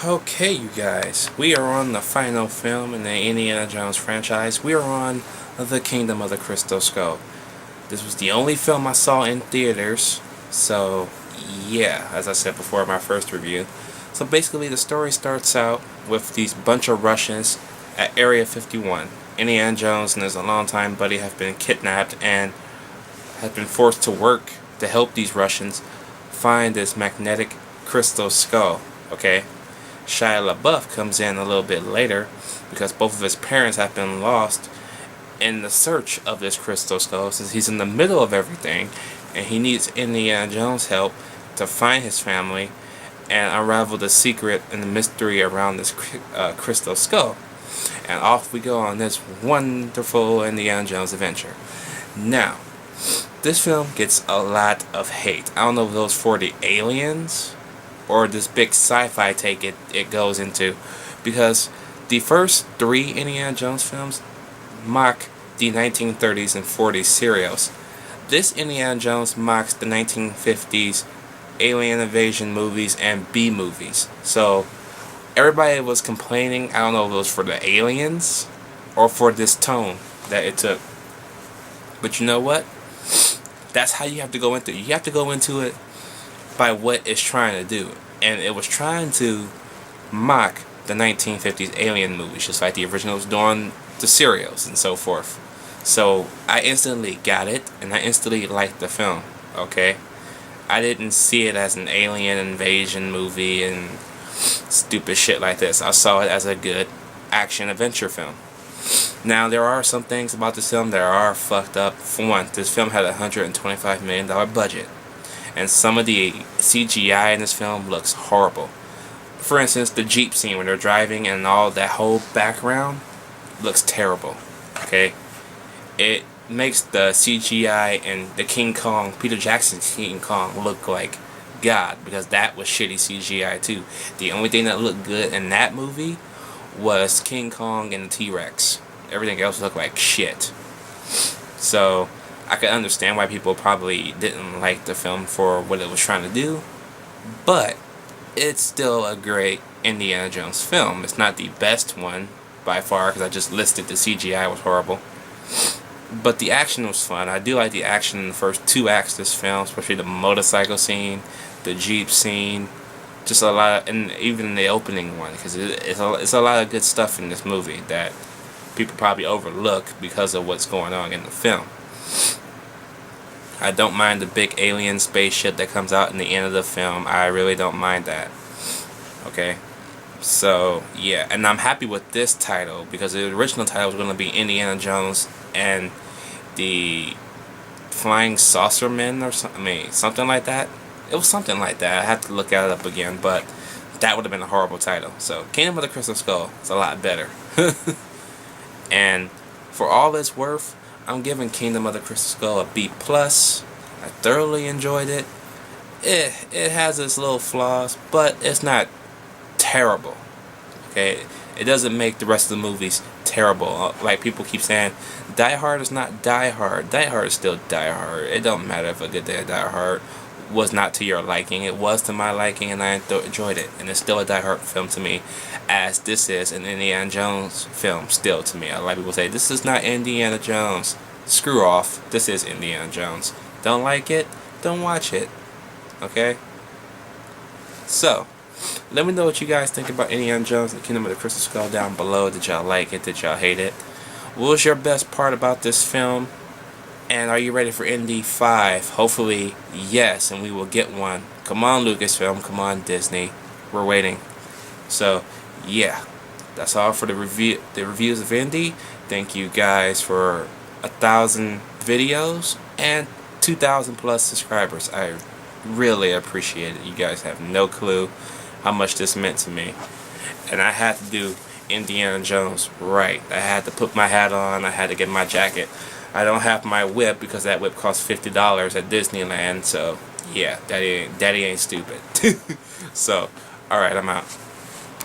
Okay, you guys, we are on the final film in the Indiana Jones franchise. We are on The Kingdom of the Crystal Skull. This was the only film I saw in theaters, so yeah, as I said before in my first review. So basically the story starts out with these bunch of Russians at Area 51. Indiana Jones and his longtime buddy have been kidnapped and have been forced to work to help these Russians find this magnetic crystal skull, okay? Shia LaBeouf comes in a little bit later because both of his parents have been lost in the search of this crystal skull, since he's in the middle of everything and he needs Indiana Jones' help to find his family and unravel the secret and the mystery around this crystal skull. And off we go on this wonderful Indiana Jones adventure. Now, this film gets a lot of hate. I don't know if those for the aliens or this big sci-fi take it goes into, because the first three Indiana Jones films mock the 1930s and 40s serials. This Indiana Jones mocks the 1950s alien invasion movies and B movies. So everybody was complaining, I don't know if it was for the aliens or for this tone that it took. But you know what? That's how you have to go into it. You have to go into it by what it's trying to do. And it was trying to mock the 1950s alien movies, just like the originals doing the serials and so forth. So I instantly got it, and I instantly liked the film, okay? I didn't see it as an alien invasion movie and stupid shit like this. I saw it as a good action adventure film. Now, there are some things about this film that are fucked up. For one, this film had a $125 million budget, and some of the CGI in this film looks horrible. For instance, the Jeep scene when they're driving and all that whole background looks terrible, okay? It makes the CGI and the King Kong, Peter Jackson's King Kong, look like God, because that was shitty CGI too. The only thing that looked good in that movie was King Kong and the T-Rex. Everything else looked like shit. So I can understand why people probably didn't like the film for what it was trying to do, but it's still a great Indiana Jones film. It's not the best one by far, because I just listed the CGI was horrible, but the action was fun. I do like the action in the first two acts of this film, especially the motorcycle scene, the Jeep scene, just a lot, and even the opening one, because it's a lot of good stuff in this movie that people probably overlook because of what's going on in the film. I don't mind the big alien spaceship that comes out in the end of the film. I really don't mind that. Okay? So, yeah. And I'm happy with this title, because the original title was going to be Indiana Jones and the Flying Saucer Men, or something. I mean, something like that. It was something like that. I have to look it up again, but that would have been a horrible title. So, Kingdom of the Crystal Skull is a lot better. And for all it's worth, I'm giving Kingdom of the Crystal Skull a B+. I thoroughly enjoyed it. It has its little flaws, but it's not terrible. Okay, it doesn't make the rest of the movies terrible. Like people keep saying, Die Hard is not Die Hard. Die Hard is still Die Hard. It don't matter if A Good Day of Die Hard was not to your liking. It was to my liking, and I enjoyed it. And it's still a Die Hard film to me, as this is an Indiana Jones film still to me. A lot of people say, this is not Indiana Jones. Screw off. This is Indiana Jones. Don't like it? Don't watch it. Okay? So, let me know what you guys think about Indiana Jones and the Kingdom of the Crystal Skull down below. Did y'all like it? Did y'all hate it? What was your best part about this film? And are you ready for Indy 5? Hopefully, yes, and we will get one. Come on, Lucasfilm. Come on, Disney. We're waiting. So, yeah. That's all for the reviews of Indy. Thank you guys for 1,000 videos and 2,000 plus subscribers. I really appreciate it. You guys have no clue how much this meant to me. And I had to do Indiana Jones right. I had to put my hat on. I had to get my jacket. I don't have my whip because that whip costs $50 at Disneyland. So, yeah, daddy ain't stupid. So, alright, I'm out.